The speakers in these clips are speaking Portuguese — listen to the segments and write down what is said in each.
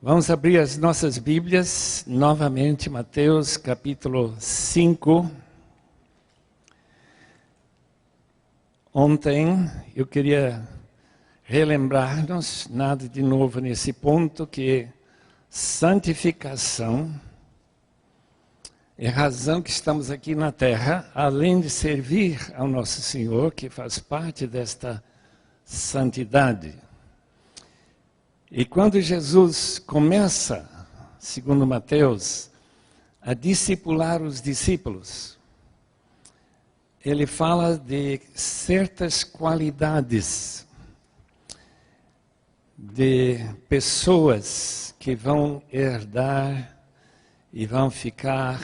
Vamos abrir as nossas Bíblias, novamente, Mateus capítulo 5. Ontem eu queria relembrar-nos, nada de novo nesse ponto, que santificação é a razão que estamos aqui na terra, além de servir ao nosso Senhor, que faz parte desta santidade. E quando Jesus começa, segundo Mateus, a discipular os discípulos, ele fala de certas qualidades de pessoas que vão herdar e vão ficar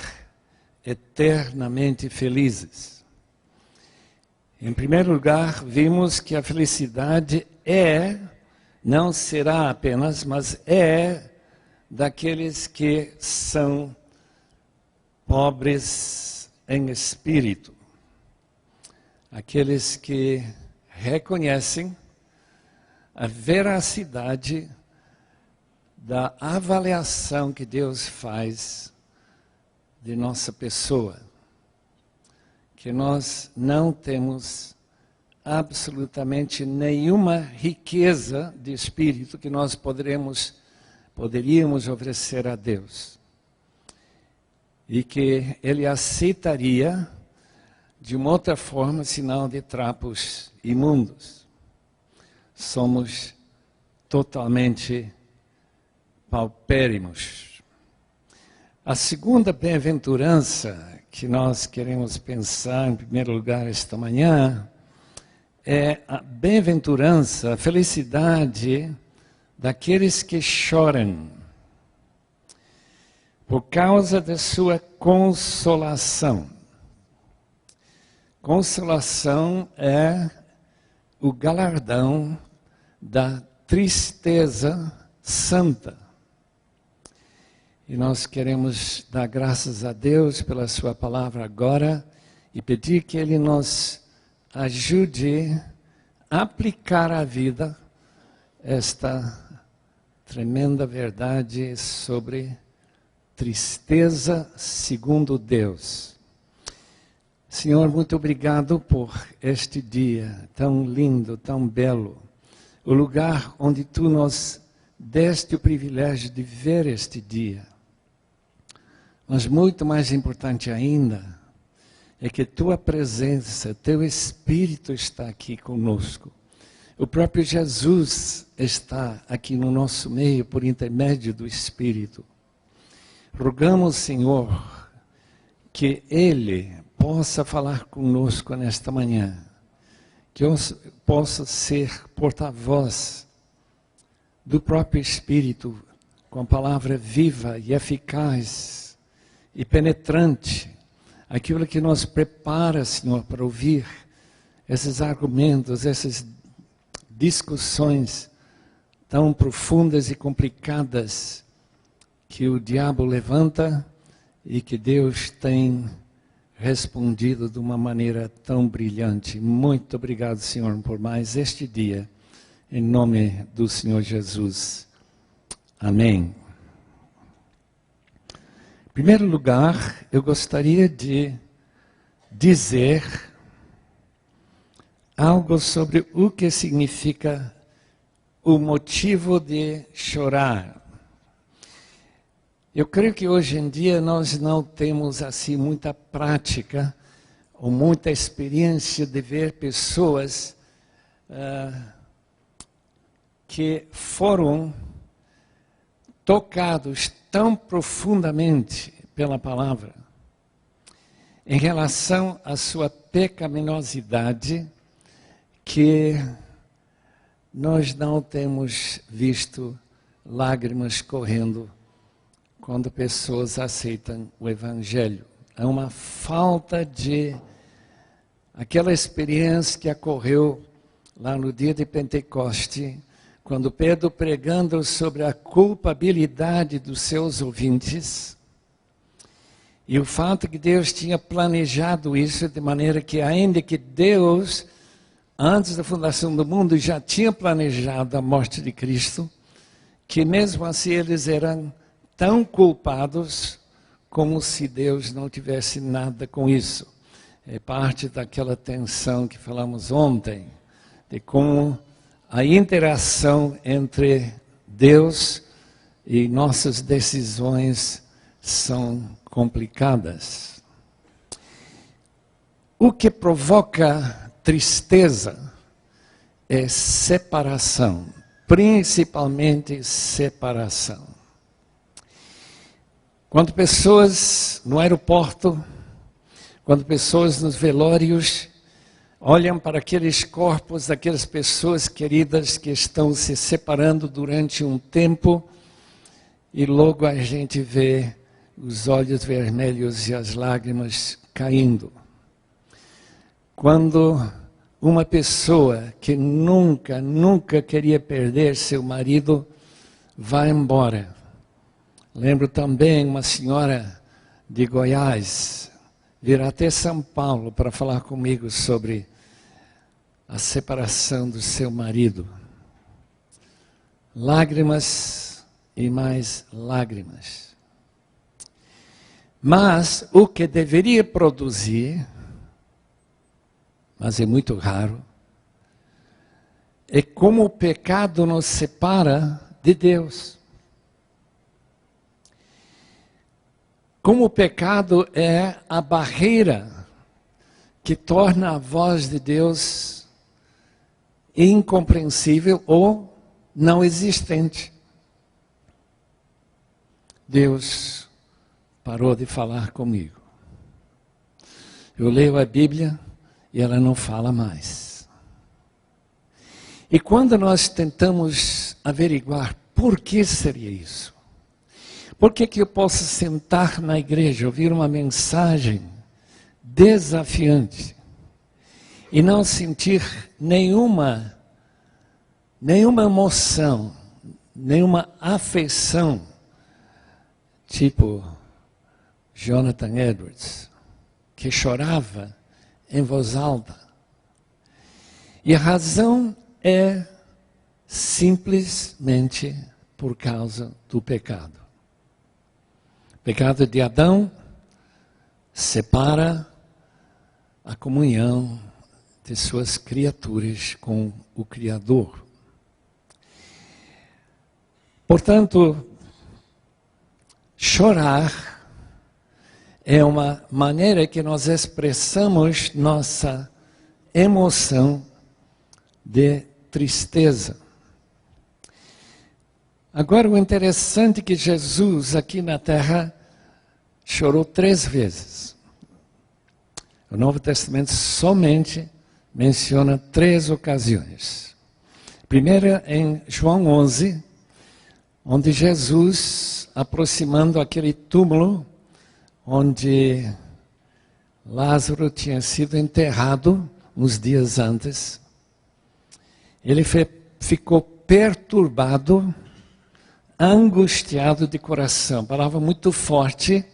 eternamente felizes. Em primeiro lugar, vimos que a felicidade não será apenas, mas é daqueles que são pobres em espírito. Aqueles que reconhecem a veracidade da avaliação que Deus faz de nossa pessoa. Que nós não temos absolutamente nenhuma riqueza de espírito que nós poderíamos oferecer a Deus. E que Ele aceitaria de uma outra forma, senão de trapos imundos. Somos totalmente paupérrimos. A segunda bem-aventurança que nós queremos pensar, em primeiro lugar, esta manhã, é a bem-aventurança, a felicidade daqueles que choram por causa da sua consolação. Consolação é o galardão da tristeza santa. E nós queremos dar graças a Deus pela sua palavra agora e pedir que Ele nos ajude a aplicar à vida esta tremenda verdade sobre tristeza segundo Deus. Senhor, muito obrigado por este dia tão lindo, tão belo. O lugar onde Tu nos deste o privilégio de ver este dia. Mas muito mais importante ainda, é que Tua presença, Teu Espírito está aqui conosco. O próprio Jesus está aqui no nosso meio por intermédio do Espírito. Rogamos, Senhor, que Ele possa falar conosco nesta manhã. Que eu possa ser porta-voz do próprio Espírito, com a palavra viva e eficaz e penetrante. Aquilo que nos prepara, Senhor, para ouvir esses argumentos, essas discussões tão profundas e complicadas que o diabo levanta e que Deus tem respondido de uma maneira tão brilhante. Muito obrigado, Senhor, por mais este dia. Em nome do Senhor Jesus. Amém. Em primeiro lugar, eu gostaria de dizer algo sobre o que significa o motivo de chorar. Eu creio que hoje em dia nós não temos assim muita prática ou muita experiência de ver pessoas que foram tocados tão profundamente pela palavra, em relação à sua pecaminosidade, que nós não temos visto lágrimas correndo quando pessoas aceitam o Evangelho. Há uma falta de aquela experiência que ocorreu lá no dia de Pentecoste, quando Pedro, pregando sobre a culpabilidade dos seus ouvintes, e o fato que Deus tinha planejado isso de maneira que, ainda que Deus, antes da fundação do mundo, já tinha planejado a morte de Cristo, que mesmo assim eles eram tão culpados como se Deus não tivesse nada com isso. É parte daquela tensão que falamos ontem, de como a interação entre Deus e nossas decisões são complicadas. O que provoca tristeza é separação, principalmente separação. Quando pessoas no aeroporto, quando pessoas nos velórios olham para aqueles corpos daquelas pessoas queridas que estão se separando durante um tempo e logo a gente vê os olhos vermelhos e as lágrimas caindo. Quando uma pessoa que nunca queria perder seu marido vai embora. Lembro também uma senhora de Goiás vir até São Paulo para falar comigo sobre a separação do seu marido. Lágrimas e mais lágrimas. Mas o que deveria produzir, mas é muito raro, é como o pecado nos separa de Deus. Como o pecado é a barreira que torna a voz de Deus incompreensível ou não existente. Deus parou de falar comigo. Eu leio a Bíblia e ela não fala mais. E quando nós tentamos averiguar por que seria isso, por que eu posso sentar na igreja, ouvir uma mensagem desafiante e não sentir nenhuma emoção, nenhuma afeição, tipo Jonathan Edwards, que chorava em voz alta? E a razão é simplesmente por causa do pecado. O pecado de Adão separa a comunhão de suas criaturas com o Criador. Portanto, chorar é uma maneira que nós expressamos nossa emoção de tristeza. Agora, o interessante é que Jesus, aqui na terra, chorou 3 vezes. O Novo Testamento somente menciona 3 ocasiões. Primeira em João 11, onde Jesus, aproximando aquele túmulo, onde Lázaro tinha sido enterrado uns dias antes, ele ficou perturbado, angustiado de coração. Palavra muito forte,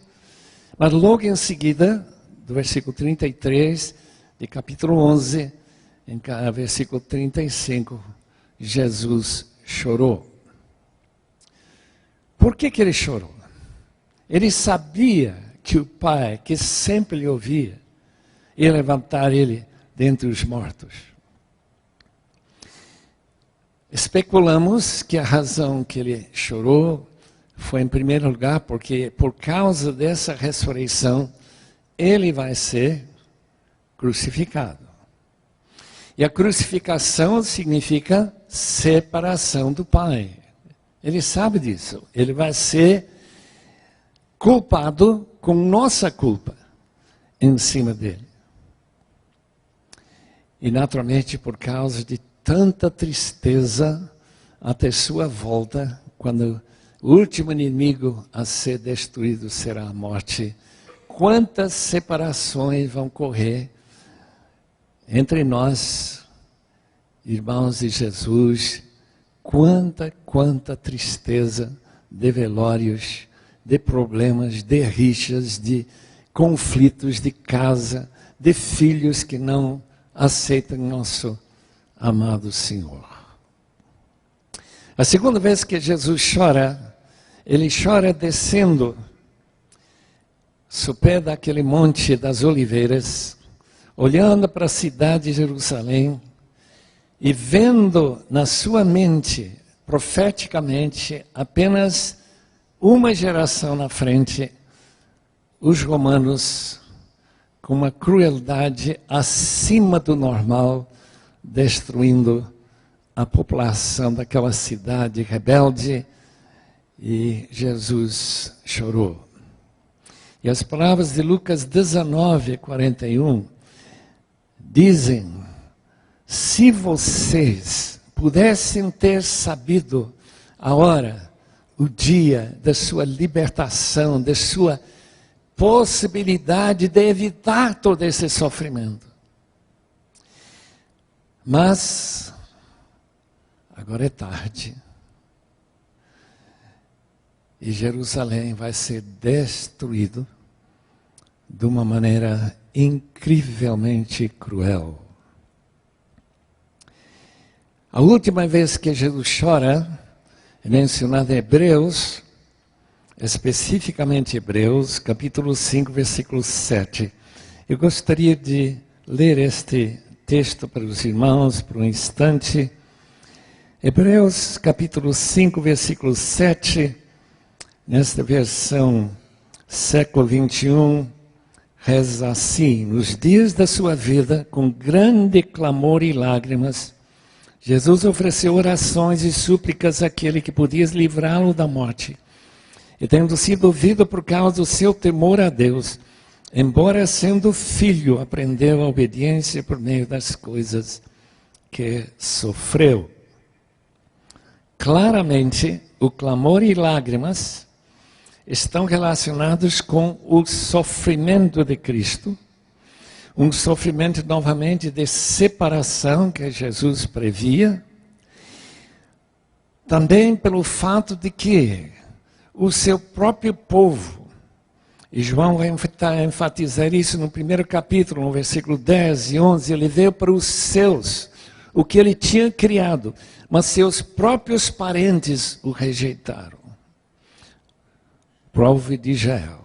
mas logo em seguida, do versículo 33, de capítulo 11, em versículo 35, Jesus chorou. Por que ele chorou? Ele sabia que o Pai, que sempre lhe ouvia, ia levantar ele dentre os mortos. Especulamos que a razão que ele chorou foi, em primeiro lugar, porque por causa dessa ressurreição, ele vai ser crucificado. E a crucificação significa separação do Pai. Ele sabe disso. Ele vai ser culpado com nossa culpa em cima dele. E naturalmente por causa de tanta tristeza até sua volta, quando o último inimigo a ser destruído será a morte, quantas separações vão correr entre nós, irmãos de Jesus, quanta tristeza de velórios, de problemas, de rixas, de conflitos de casa, de filhos que não aceitam nosso amado Senhor. A segunda vez que Jesus chora, ele chora descendo ao pé daquele monte das oliveiras, olhando para a cidade de Jerusalém e vendo na sua mente, profeticamente, apenas uma geração na frente, os romanos com uma crueldade acima do normal, destruindo a população daquela cidade rebelde, e Jesus chorou. E as palavras de Lucas 19, 41 dizem: se vocês pudessem ter sabido a hora, o dia da sua libertação, da sua possibilidade de evitar todo esse sofrimento. Mas agora é tarde. E Jerusalém vai ser destruído de uma maneira incrivelmente cruel. A última vez que Jesus chora é mencionada em Hebreus, especificamente Hebreus, capítulo 5, versículo 7. Eu gostaria de ler este texto para os irmãos por um instante. Hebreus, capítulo 5, versículo 7, nesta versão século 21, reza assim: nos dias da sua vida, com grande clamor e lágrimas, Jesus ofereceu orações e súplicas àquele que podia livrá-lo da morte. E tendo sido ouvido por causa do seu temor a Deus, embora sendo filho, aprendeu a obediência por meio das coisas que sofreu. Claramente, o clamor e lágrimas estão relacionados com o sofrimento de Cristo, um sofrimento novamente de separação que Jesus previa, também pelo fato de que o seu próprio povo, e João vai enfatizar isso no primeiro capítulo, no versículo 10 e 11, ele veio para os seus, o que ele tinha criado, mas seus próprios parentes o rejeitaram. Povo de Israel.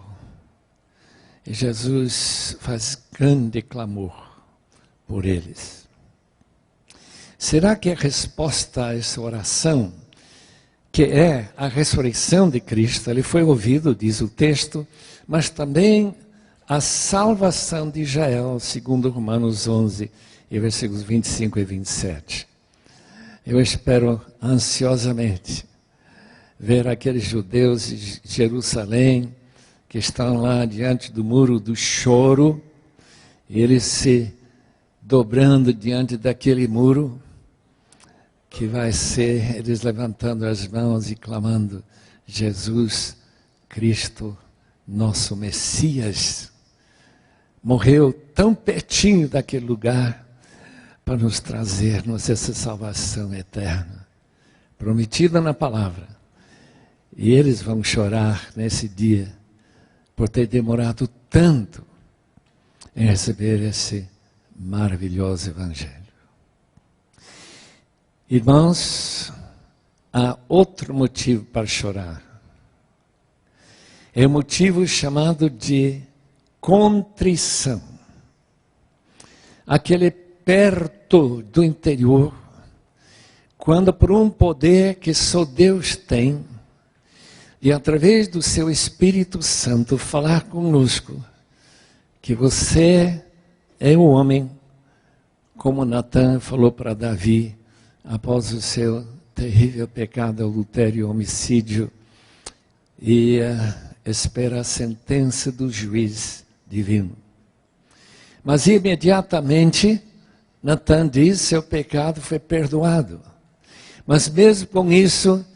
E Jesus faz grande clamor por eles. Será que a resposta a essa oração, que é a ressurreição de Cristo, ele foi ouvido, diz o texto, mas também a salvação de Israel, segundo Romanos 11, e versículos 25 e 27. Eu espero ansiosamente ver aqueles judeus de Jerusalém que estão lá diante do muro do choro, e eles se dobrando diante daquele muro, que vai ser eles levantando as mãos e clamando: Jesus Cristo, nosso Messias, morreu tão pertinho daquele lugar para nos trazer-nos essa salvação eterna, prometida na palavra. E eles vão chorar nesse dia por ter demorado tanto em receber esse maravilhoso Evangelho. Irmãos, há outro motivo para chorar. É o motivo chamado de contrição. Aquele perto do interior, quando por um poder que só Deus tem, e através do seu Espírito Santo falar conosco, que você é o homem, como Natan falou para Davi, após o seu terrível pecado, adultério e homicídio, e espera a sentença do juiz divino. Mas imediatamente, Natan diz, seu pecado foi perdoado. Mas mesmo com isso,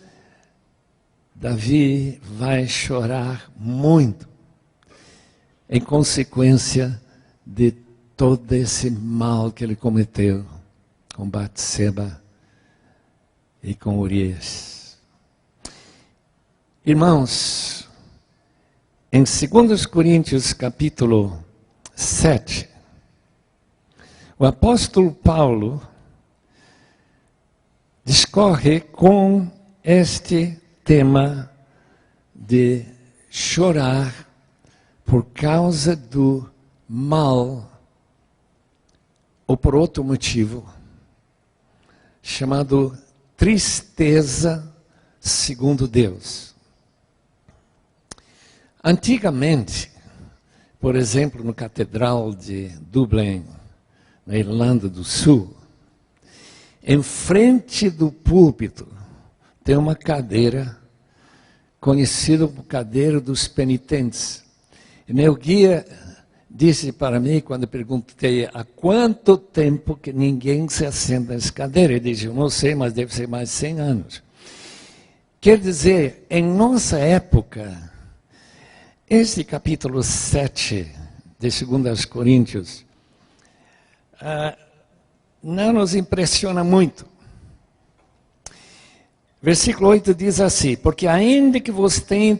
Davi vai chorar muito, em consequência de todo esse mal que ele cometeu com Batseba e com Urias. Irmãos, em 2 Coríntios capítulo 7, o apóstolo Paulo discorre com este tema de chorar por causa do mal ou por outro motivo, chamado tristeza segundo Deus. Antigamente, por exemplo, no Catedral de Dublin, na Irlanda do Sul, em frente do púlpito tem uma cadeira conhecida como cadeira dos penitentes. E meu guia disse para mim, quando perguntei há quanto tempo que ninguém se assenta nessa cadeira, ele disse, eu não sei, mas deve ser mais de 100 anos. Quer dizer, em nossa época, este capítulo 7 de 2 Coríntios não nos impressiona muito. Versículo 8 diz assim, porque ainda que você tenha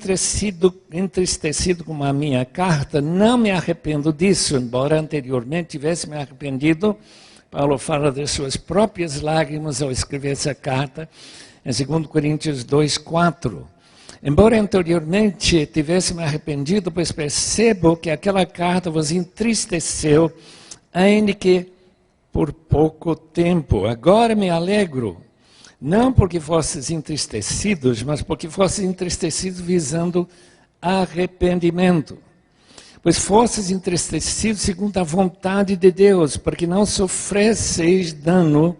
entristecido com a minha carta, não me arrependo disso, embora anteriormente tivesse me arrependido. Paulo fala de suas próprias lágrimas ao escrever essa carta, em 2 Coríntios 2:4. Embora anteriormente tivesse me arrependido, pois percebo que aquela carta vos entristeceu, ainda que por pouco tempo. Agora me alegro, não porque fosses entristecidos, mas porque fosses entristecidos visando arrependimento. Pois fosses entristecidos segundo a vontade de Deus, para que não sofresseis dano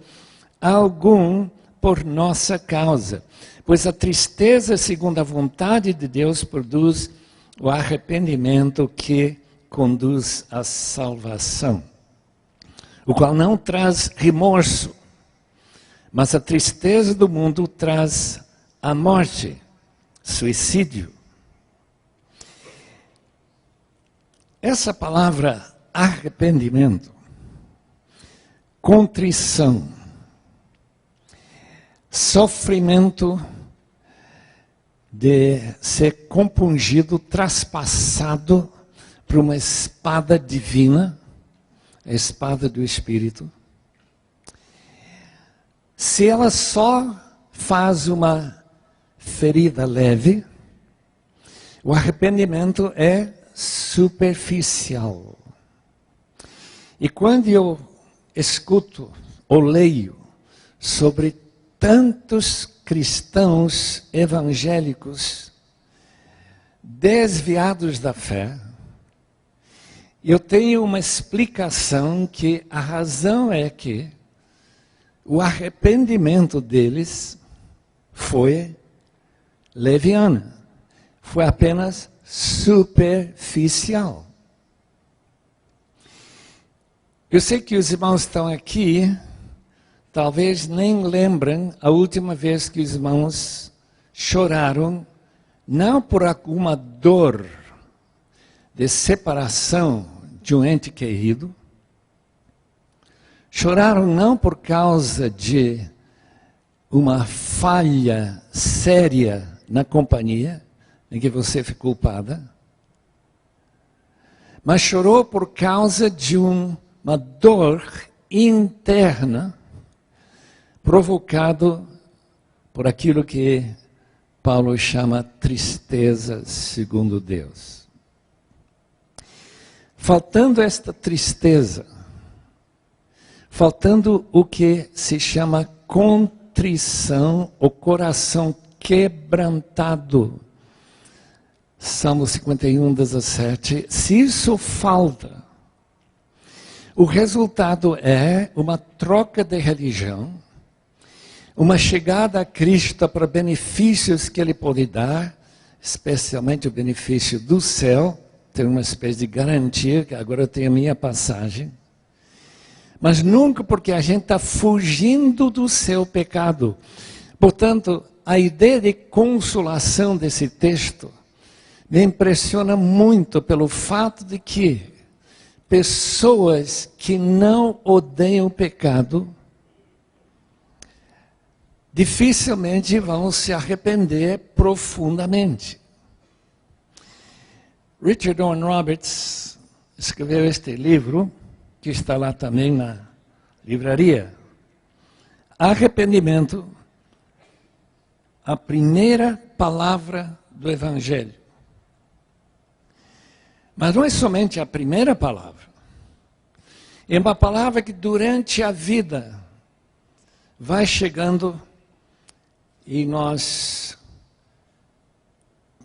algum por nossa causa. Pois a tristeza segundo a vontade de Deus produz o arrependimento que conduz à salvação, o qual não traz remorso, mas a tristeza do mundo traz a morte, suicídio. Essa palavra arrependimento, contrição, sofrimento de ser compungido, traspassado por uma espada divina, a espada do Espírito. Se ela só faz uma ferida leve, o arrependimento é superficial. E quando eu escuto ou leio sobre tantos cristãos evangélicos desviados da fé, eu tenho uma explicação que a razão é que o arrependimento deles foi leviano, foi apenas superficial. Eu sei que os irmãos estão aqui, talvez nem lembrem a última vez que os irmãos choraram, não por alguma dor de separação de um ente querido, choraram não por causa de uma falha séria na companhia, em que você foi culpada, mas chorou por causa de uma dor interna provocado por aquilo que Paulo chama tristeza segundo Deus. Faltando esta tristeza, faltando o que se chama contrição, o coração quebrantado, Salmo 51, 17, se isso falta, o resultado é uma troca de religião, uma chegada a Cristo para benefícios que Ele pode dar, especialmente o benefício do céu, tem uma espécie de garantia, que agora eu tenho a minha passagem, mas nunca porque a gente está fugindo do seu pecado. Portanto, a ideia de consolação desse texto me impressiona muito pelo fato de que pessoas que não odeiam o pecado dificilmente vão se arrepender profundamente. Richard Owen Roberts escreveu este livro, que está lá também na livraria. Arrependimento, a primeira palavra do Evangelho. Mas não é somente a primeira palavra. É uma palavra que durante a vida vai chegando e nós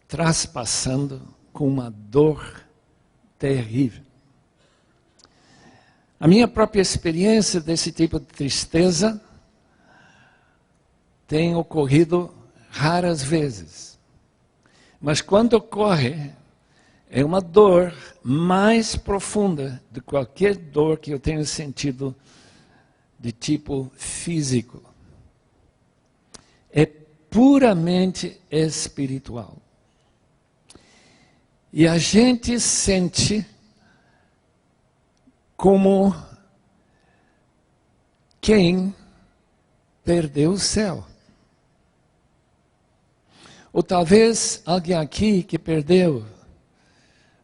traspassando com uma dor terrível. A minha própria experiência desse tipo de tristeza tem ocorrido raras vezes. Mas quando ocorre, é uma dor mais profunda de qualquer dor que eu tenha sentido de tipo físico. É puramente espiritual. E a gente sente como quem perdeu o céu. Ou talvez alguém aqui que perdeu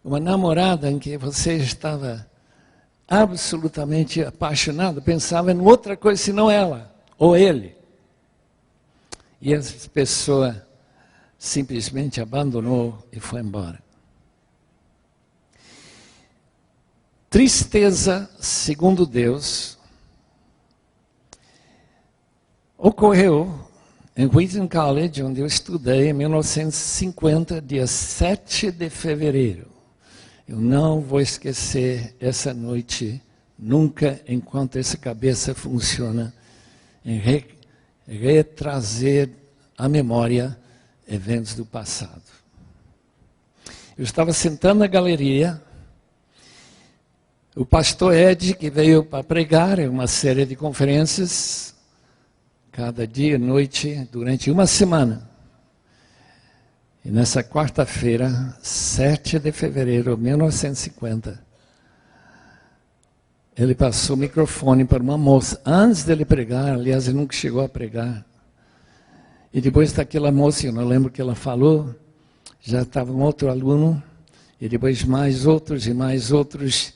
uma namorada em que você estava absolutamente apaixonado, pensava em outra coisa senão ela ou ele. E essa pessoa simplesmente abandonou e foi embora. Tristeza, segundo Deus, ocorreu em Wheaton College, onde eu estudei em 1950, dia 7 de fevereiro. Eu não vou esquecer essa noite, nunca, enquanto essa cabeça funciona, em retrazer à memória eventos do passado. Eu estava sentando na galeria. O pastor Ed, que veio para pregar em uma série de conferências, cada dia, noite, durante uma semana. E nessa quarta-feira, 7 de fevereiro de 1950, ele passou o microfone para uma moça. Antes dele pregar, aliás, ele nunca chegou a pregar. E depois daquela moça, eu não lembro o que ela falou, já estava um outro aluno, e depois mais outros e mais outros,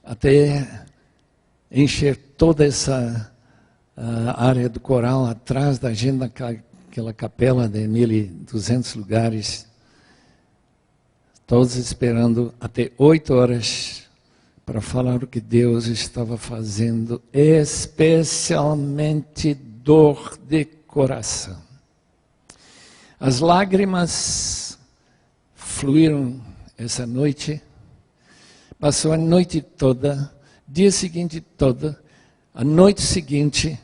até encher toda essa área do coral atrás da gente, naquela capela de 1.200 lugares, todos esperando até 8 horas para falar o que Deus estava fazendo, especialmente dor de coração. As lágrimas fluíram essa noite. Passou a noite toda, dia seguinte toda, a noite seguinte,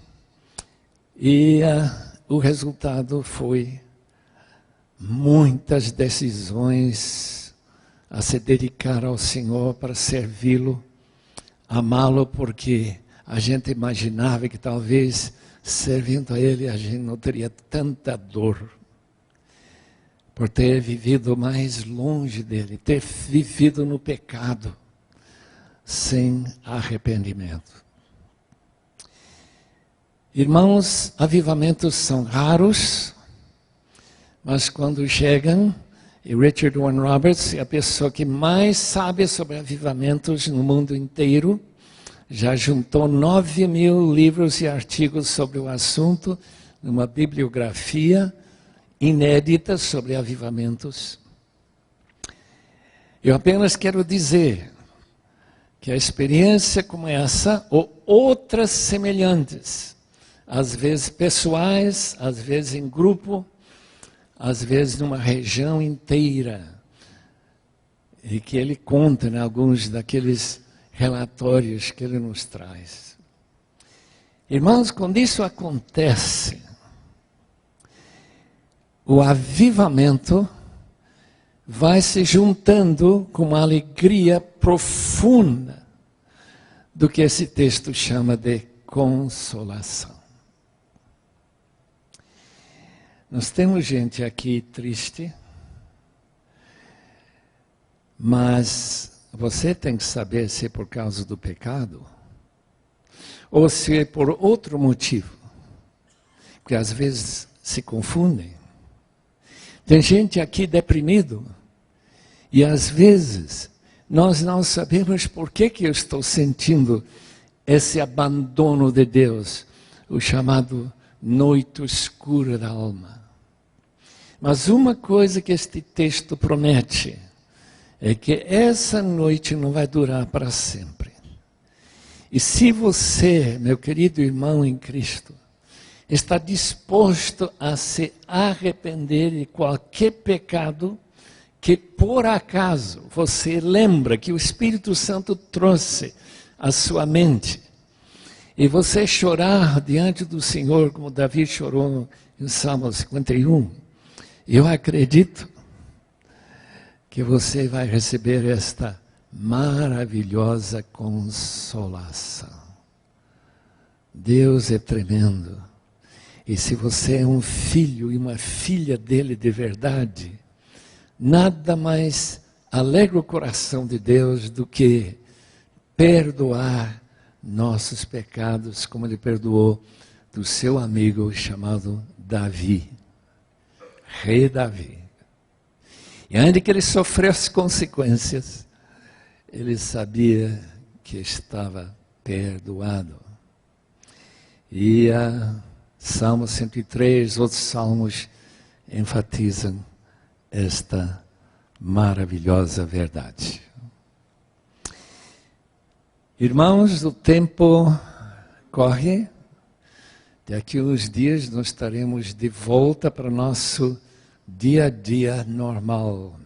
e o resultado foi muitas decisões a se dedicar ao Senhor para servi-lo, amá-lo, porque a gente imaginava que talvez servindo a Ele a gente não teria tanta dor, por ter vivido mais longe dele, ter vivido no pecado, sem arrependimento. Irmãos, avivamentos são raros, mas quando chegam, e Richard Warren Roberts é a pessoa que mais sabe sobre avivamentos no mundo inteiro, já juntou 9.000 livros e artigos sobre o assunto, numa bibliografia inédita sobre avivamentos. Eu apenas quero dizer que a experiência como essa, ou outras semelhantes, às vezes pessoais, às vezes em grupo, às vezes numa região inteira, e que ele conta em alguns daqueles relatórios que ele nos traz. Irmãos, quando isso acontece, o avivamento vai se juntando com uma alegria profunda do que esse texto chama de consolação. Nós temos gente aqui triste, mas você tem que saber se é por causa do pecado ou se é por outro motivo, porque às vezes se confundem. Tem gente aqui deprimido e às vezes nós não sabemos por que eu estou sentindo esse abandono de Deus, o chamado noite escura da alma. Mas uma coisa que este texto promete é que essa noite não vai durar para sempre. E se você, meu querido irmão em Cristo, está disposto a se arrepender de qualquer pecado que por acaso você lembra que o Espírito Santo trouxe à sua mente, e você chorar diante do Senhor, como Davi chorou em Salmo 51, eu acredito que você vai receber esta maravilhosa consolação. Deus é tremendo. E se você é um filho e uma filha dele de verdade, nada mais alegra o coração de Deus do que perdoar nossos pecados, como ele perdoou do seu amigo chamado Davi, rei Davi. E ainda que ele sofreu as consequências, ele sabia que estava perdoado. E Salmo 103, outros salmos enfatizam esta maravilhosa verdade. Irmãos, o tempo corre. Daqui a uns dias nós estaremos de volta para o nosso dia a dia normal.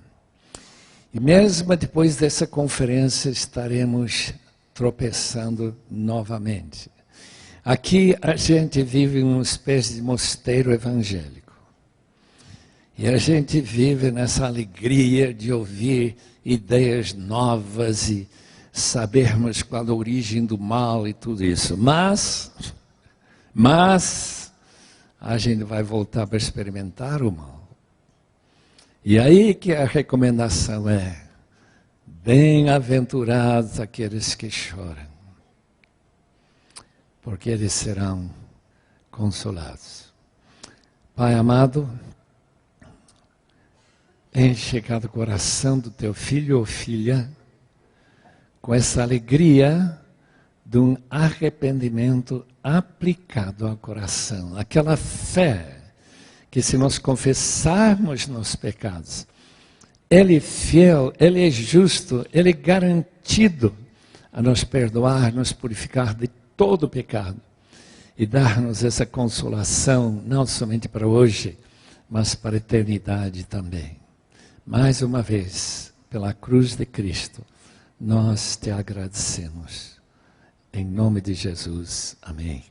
E mesmo depois dessa conferência estaremos tropeçando novamente. Aqui a gente vive uma espécie de mosteiro evangélico. E a gente vive nessa alegria de ouvir ideias novas e sabermos qual a origem do mal e tudo isso. Mas a gente vai voltar para experimentar o mal. E aí que a recomendação é: bem-aventurados aqueles que choram, porque eles serão consolados. Pai amado, enche cada coração do teu filho ou filha com essa alegria de um arrependimento aplicado ao coração. Aquela fé que, se nós confessarmos nossos pecados, Ele é fiel, Ele é justo, Ele é garantido a nos perdoar, nos purificar de todo o pecado e dar-nos essa consolação, não somente para hoje, mas para a eternidade também. Mais uma vez, pela cruz de Cristo, nós te agradecemos. Em nome de Jesus. Amém.